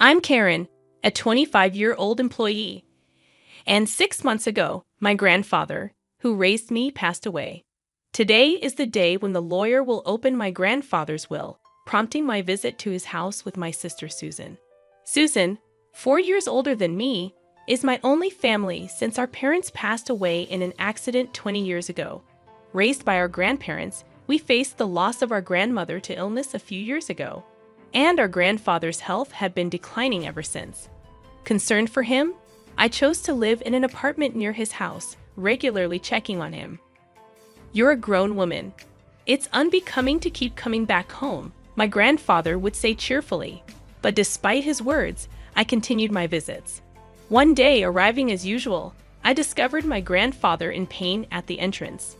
I'm Karen, a 25-year-old employee, and 6 months ago, my grandfather, who raised me, passed away. Today is the day when the lawyer will open my grandfather's will, prompting my visit to his house with my sister Susan. Susan, 4 years older than me, is my only family since our parents passed away in an accident 20 years ago. Raised by our grandparents, we faced the loss of our grandmother to illness a few years ago, and our grandfather's health had been declining ever since. Concerned for him, I chose to live in an apartment near his house, regularly checking on him. "You're a grown woman. It's unbecoming to keep coming back home," my grandfather would say cheerfully. But despite his words, I continued my visits. One day, arriving as usual, I discovered my grandfather in pain at the entrance.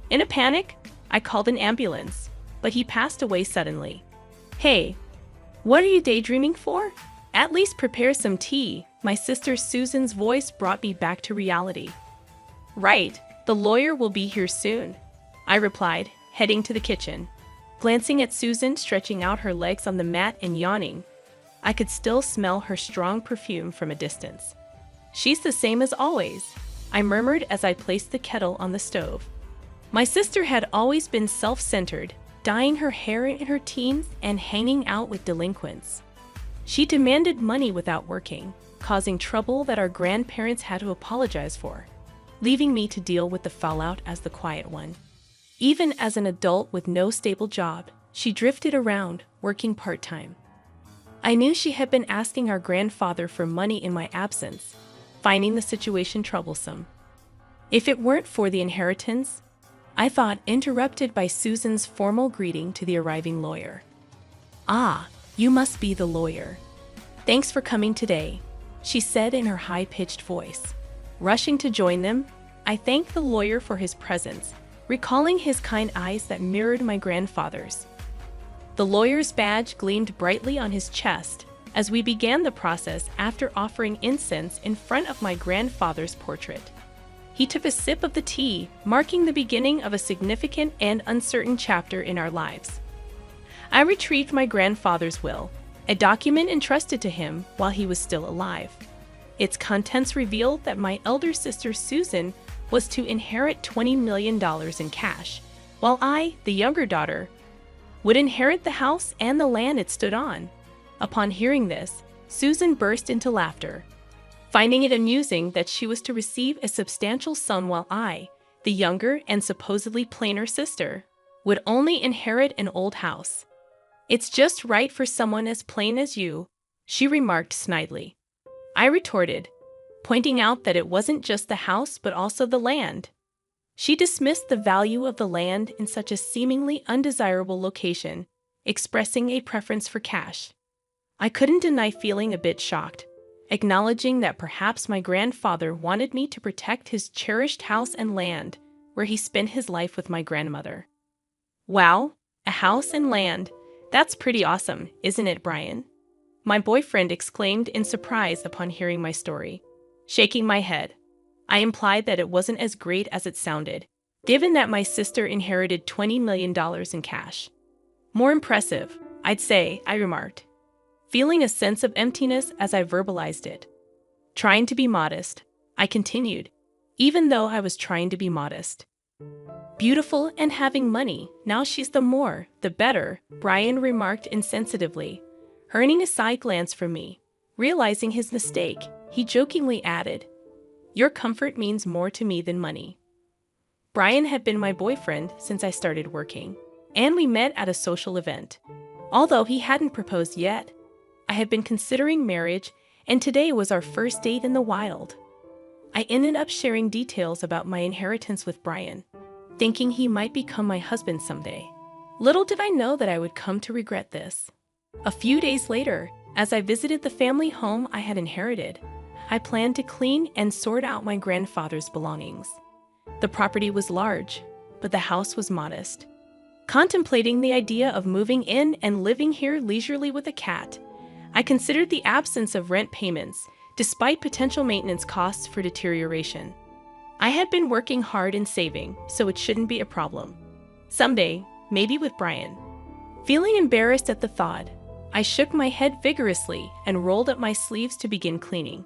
In a panic, I called an ambulance, but he passed away suddenly. "Hey, what are you daydreaming for? At least prepare some tea." My sister Susan's voice brought me back to reality. "Right, the lawyer will be here soon," I replied, heading to the kitchen. Glancing at Susan stretching out her legs on the mat and yawning, I could still smell her strong perfume from a distance. "She's the same as always," I murmured as I placed the kettle on the stove. My sister had always been self-centered, dyeing her hair in her teens and hanging out with delinquents. She demanded money without working, causing trouble that our grandparents had to apologize for, leaving me to deal with the fallout as the quiet one. Even as an adult with no stable job, she drifted around, working part-time. I knew she had been asking our grandfather for money in my absence, finding the situation troublesome. If it weren't for the inheritance, I thought, interrupted by Susan's formal greeting to the arriving lawyer. "Ah, you must be the lawyer. Thanks for coming today," she said in her high-pitched voice. Rushing to join them, I thanked the lawyer for his presence, recalling his kind eyes that mirrored my grandfather's. The lawyer's badge gleamed brightly on his chest as we began the process after offering incense in front of my grandfather's portrait. He took a sip of the tea, marking the beginning of a significant and uncertain chapter in our lives. I retrieved my grandfather's will, a document entrusted to him while he was still alive. Its contents revealed that my elder sister Susan was to inherit $20 million in cash, while I, the younger daughter, would inherit the house and the land it stood on. Upon hearing this, Susan burst into laughter, finding it amusing that she was to receive a substantial sum while I, the younger and supposedly plainer sister, would only inherit an old house. "It's just right for someone as plain as you," she remarked snidely. I retorted, pointing out that it wasn't just the house but also the land. She dismissed the value of the land in such a seemingly undesirable location, expressing a preference for cash. I couldn't deny feeling a bit shocked, acknowledging that perhaps my grandfather wanted me to protect his cherished house and land, where he spent his life with my grandmother. "Wow, a house and land. That's pretty awesome, isn't it, Brian?" my boyfriend exclaimed in surprise upon hearing my story. Shaking my head, I implied that it wasn't as great as it sounded, given that my sister inherited $20 million in cash. "More impressive, I'd say," I remarked, feeling a sense of emptiness as I verbalized it. Trying to be modest, I continued, even though I was trying to be modest. "Beautiful and having money, now she's the better," Brian remarked insensitively, earning a side glance from me. Realizing his mistake, he jokingly added, "Your comfort means more to me than money." Brian had been my boyfriend since I started working, and we met at a social event. Although he hadn't proposed yet, I had been considering marriage, and today was our first date in the wild. I ended up sharing details about my inheritance with Brian, thinking he might become my husband someday. Little did I know that I would come to regret this. A few days later, as I visited the family home I had inherited, I planned to clean and sort out my grandfather's belongings. The property was large, but the house was modest. Contemplating the idea of moving in and living here leisurely with a cat, I considered the absence of rent payments, despite potential maintenance costs for deterioration. I had been working hard and saving, so it shouldn't be a problem. Someday, maybe with Brian. Feeling embarrassed at the thought, I shook my head vigorously and rolled up my sleeves to begin cleaning.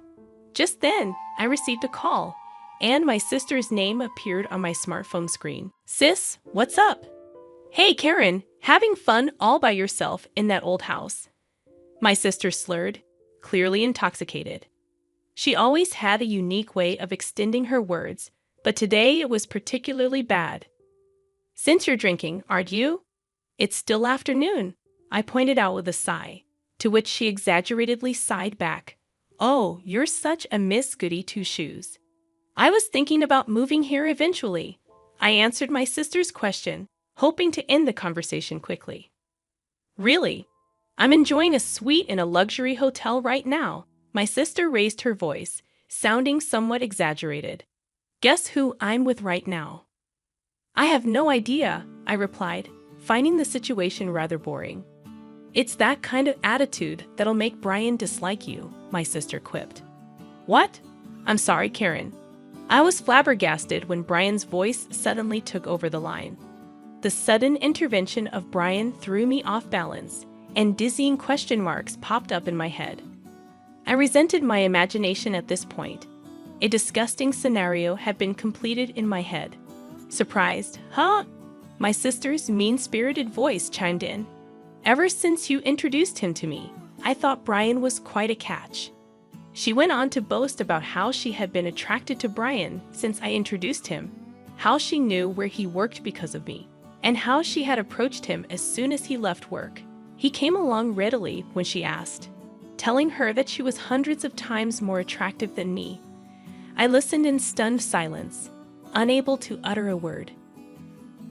Just then, I received a call, and my sister's name appeared on my smartphone screen. "Sis, what's up?" "Hey, Karen, having fun all by yourself in that old house?" My sister slurred, clearly intoxicated. She always had a unique way of extending her words, but today it was particularly bad. "Since you're drinking, aren't you?" "It's still afternoon," I pointed out with a sigh, to which she exaggeratedly sighed back. "Oh, you're such a Miss Goody Two-Shoes." "I was thinking about moving here eventually," I answered my sister's question, hoping to end the conversation quickly. "Really? I'm enjoying a suite in a luxury hotel right now." My sister raised her voice, sounding somewhat exaggerated. "Guess who I'm with right now?" "I have no idea," I replied, finding the situation rather boring. "It's that kind of attitude that'll make Brian dislike you," my sister quipped. "What?" "I'm sorry, Karen." I was flabbergasted when Brian's voice suddenly took over the line. The sudden intervention of Brian threw me off balance, and dizzying question marks popped up in my head. I resented my imagination at this point. A disgusting scenario had been completed in my head. Surprised, "Huh?" My sister's mean-spirited voice chimed in. "Ever since you introduced him to me, I thought Brian was quite a catch." She went on to boast about how she had been attracted to Brian since I introduced him, how she knew where he worked because of me, and how she had approached him as soon as he left work. He came along readily when she asked, telling her that she was hundreds of times more attractive than me. I listened in stunned silence, unable to utter a word.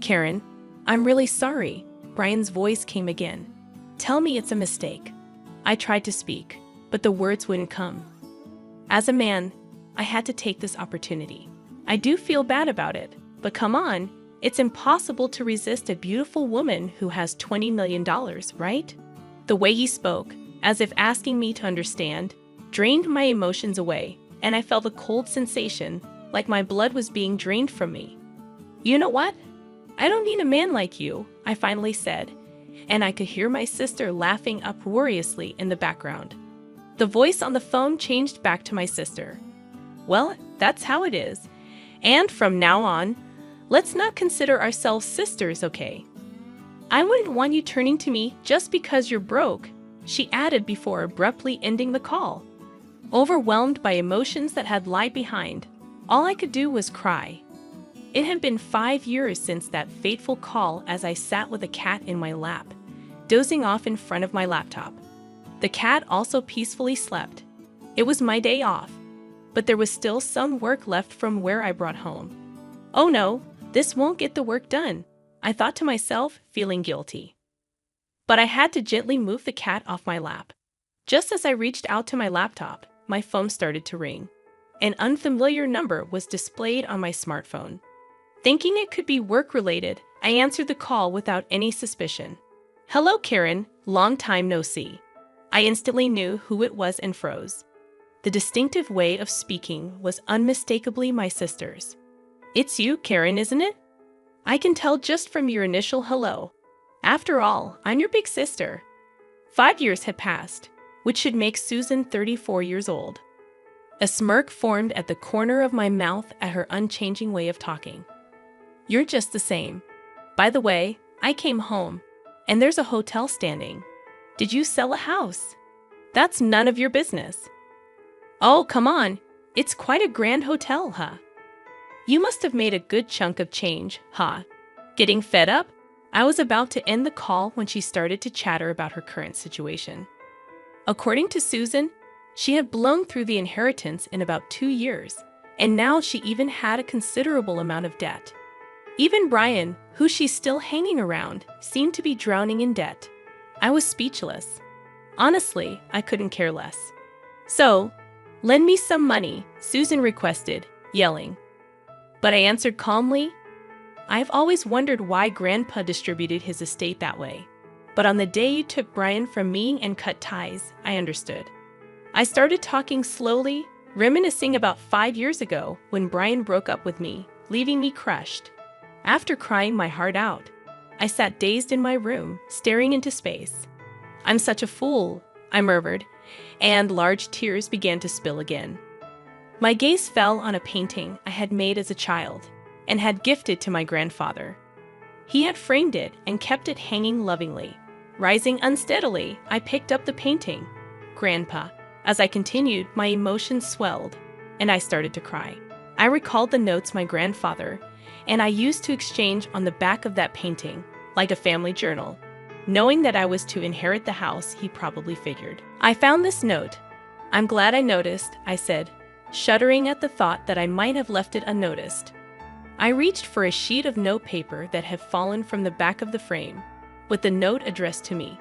"Karen, I'm really sorry," Brian's voice came again. "Tell me it's a mistake." I tried to speak, but the words wouldn't come. As a man, I had to take this opportunity. "I do feel bad about it, but come on, it's impossible to resist a beautiful woman who has $20 million, right?" The way he spoke, as if asking me to understand, drained my emotions away, and I felt a cold sensation, like my blood was being drained from me. "You know what? I don't need a man like you," I finally said, and I could hear my sister laughing uproariously in the background. The voice on the phone changed back to my sister. "Well, that's how it is. And from now on, let's not consider ourselves sisters, okay? I wouldn't want you turning to me just because you're broke," she added before abruptly ending the call. Overwhelmed by emotions that had lied behind, all I could do was cry. It had been 5 years since that fateful call as I sat with a cat in my lap, dozing off in front of my laptop. The cat also peacefully slept. It was my day off, but there was still some work left from where I brought home. "Oh no, this won't get the work done," I thought to myself, feeling guilty. But I had to gently move the cat off my lap. Just as I reached out to my laptop, my phone started to ring. An unfamiliar number was displayed on my smartphone. Thinking it could be work-related, I answered the call without any suspicion. "Hello, Karen, long time no see." I instantly knew who it was and froze. The distinctive way of speaking was unmistakably my sister's. "It's you, Karen, isn't it? I can tell just from your initial hello. After all, I'm your big sister." 5 years had passed, which should make Susan 34 years old. A smirk formed at the corner of my mouth at her unchanging way of talking. "You're just the same. By the way, I came home, and there's a hotel standing. Did you sell a house? That's none of your business." "Oh, come on. It's quite a grand hotel, huh? You must have made a good chunk of change, huh?" Getting fed up, I was about to end the call when she started to chatter about her current situation. According to Susan, she had blown through the inheritance in about 2 years, and now she even had a considerable amount of debt. Even Brian, who she's still hanging around, seemed to be drowning in debt. I was speechless. Honestly, I couldn't care less. "So, lend me some money," Susan requested, yelling. But I answered calmly, "I've always wondered why Grandpa distributed his estate that way. But on the day you took Brian from me and cut ties, I understood." I started talking slowly, reminiscing about 5 years ago when Brian broke up with me, leaving me crushed. After crying my heart out, I sat dazed in my room, staring into space. I'm such a fool, I murmured, and large tears began to spill again. My gaze fell on a painting I had made as a child and had gifted to my grandfather. He had framed it and kept it hanging lovingly. Rising unsteadily, I picked up the painting. Grandpa. As I continued, my emotions swelled, and I started to cry. I recalled the notes my grandfather and I used to exchange on the back of that painting, like a family journal. Knowing that I was to inherit the house, he probably figured. I found this note. I'm glad I noticed, I said, shuddering at the thought that I might have left it unnoticed. I reached for a sheet of notepaper that had fallen from the back of the frame, with the note addressed to me.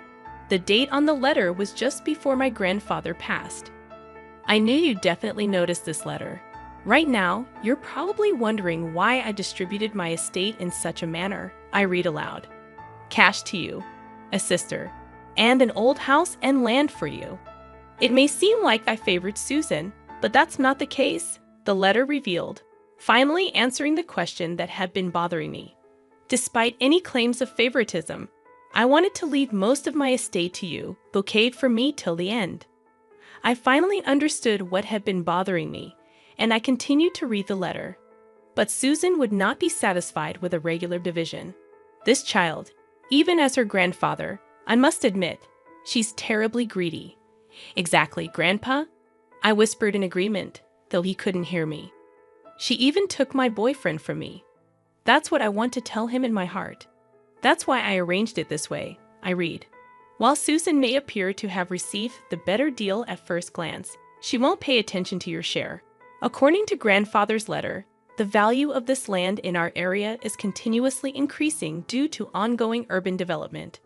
The date on the letter was just before my grandfather passed. I knew you'd definitely notice this letter. Right now, you're probably wondering why I distributed my estate in such a manner. I read aloud. Cash to you, a sister, and an old house and land for you. It may seem like I favored Susan, but that's not the case, the letter revealed, finally answering the question that had been bothering me. Despite any claims of favoritism, I wanted to leave most of my estate to you, bouqueted for me till the end. I finally understood what had been bothering me, and I continued to read the letter. But Susan would not be satisfied with a regular division. This child, even as her grandfather, I must admit, she's terribly greedy. Exactly, Grandpa? I whispered in agreement, though he couldn't hear me. She even took my boyfriend from me. That's what I want to tell him in my heart. That's why I arranged it this way, I read. While Susan may appear to have received the better deal at first glance, she won't pay attention to your share. According to Grandfather's letter, the value of this land in our area is continuously increasing due to ongoing urban development.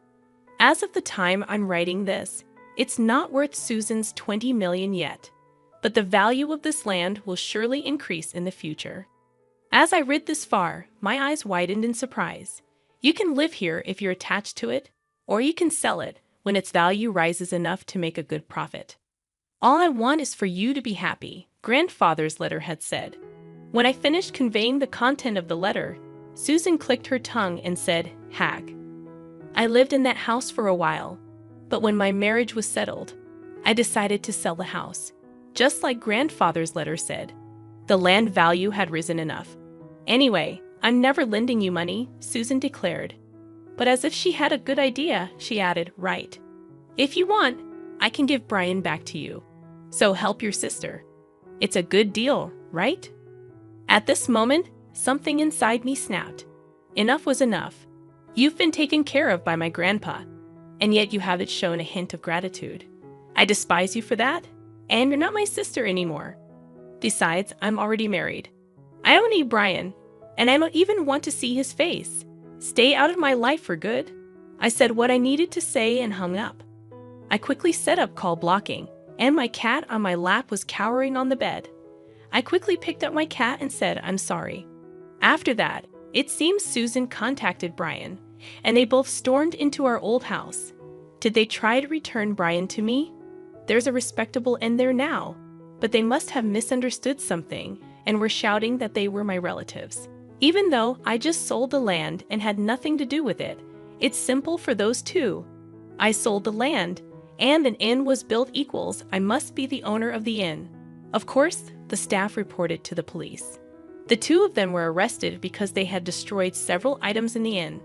As of the time I'm writing this, it's not worth Susan's $20 million yet, but the value of this land will surely increase in the future. As I read this far, my eyes widened in surprise. You can live here if you're attached to it, or you can sell it when its value rises enough to make a good profit. All I want is for you to be happy, Grandfather's letter had said. When I finished conveying the content of the letter, Susan clicked her tongue and said, Hag. I lived in that house for a while, but when my marriage was settled, I decided to sell the house. Just like Grandfather's letter said, the land value had risen enough. Anyway, I'm never lending you money, Susan declared. But as if she had a good idea, she added, right. If you want, I can give Brian back to you. So help your sister. It's a good deal, right? At this moment, something inside me snapped. Enough was enough. You've been taken care of by my grandpa, and yet you haven't shown a hint of gratitude. I despise you for that, and you're not my sister anymore. Besides, I'm already married. I don't need Brian, and I don't even want to see his face. Stay out of my life for good. I said what I needed to say and hung up. I quickly set up call blocking, and my cat on my lap was cowering on the bed. I quickly picked up my cat and said, I'm sorry. After that, it seems Susan contacted Brian, and they both stormed into our old house. Did they try to return Brian to me? There's a respectable end there now, but they must have misunderstood something and were shouting that they were my relatives. Even though I just sold the land and had nothing to do with it, it's simple for those two. I sold the land, and an inn was built equals I must be the owner of the inn. Of course, the staff reported to the police. The two of them were arrested because they had destroyed several items in the inn.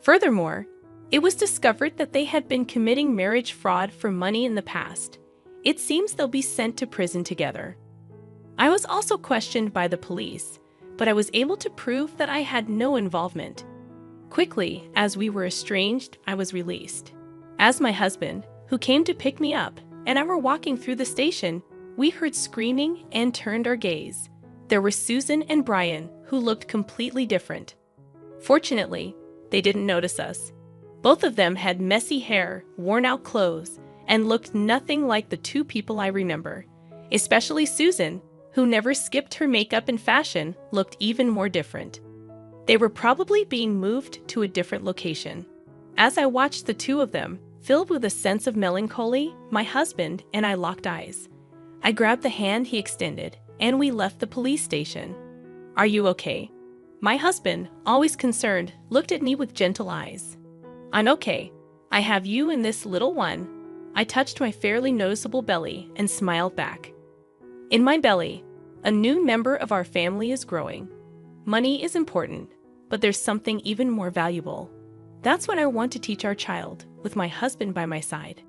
Furthermore, it was discovered that they had been committing marriage fraud for money in the past. It seems they'll be sent to prison together. I was also questioned by the police, but I was able to prove that I had no involvement. Quickly, as we were estranged, I was released. As my husband, who came to pick me up, and I were walking through the station, we heard screaming and turned our gaze. There were Susan and Brian, who looked completely different. Fortunately, they didn't notice us. Both of them had messy hair, worn-out clothes, and looked nothing like the two people I remember. Especially Susan, who never skipped her makeup and fashion, looked even more different. They were probably being moved to a different location. As I watched the two of them, filled with a sense of melancholy, my husband and I locked eyes. I grabbed the hand he extended, and we left the police station. Are you okay? My husband, always concerned, looked at me with gentle eyes. I'm okay. I have you in this little one. I touched my fairly noticeable belly and smiled back. In my belly, a new member of our family is growing. Money is important, but there's something even more valuable. That's what I want to teach our child, with my husband by my side.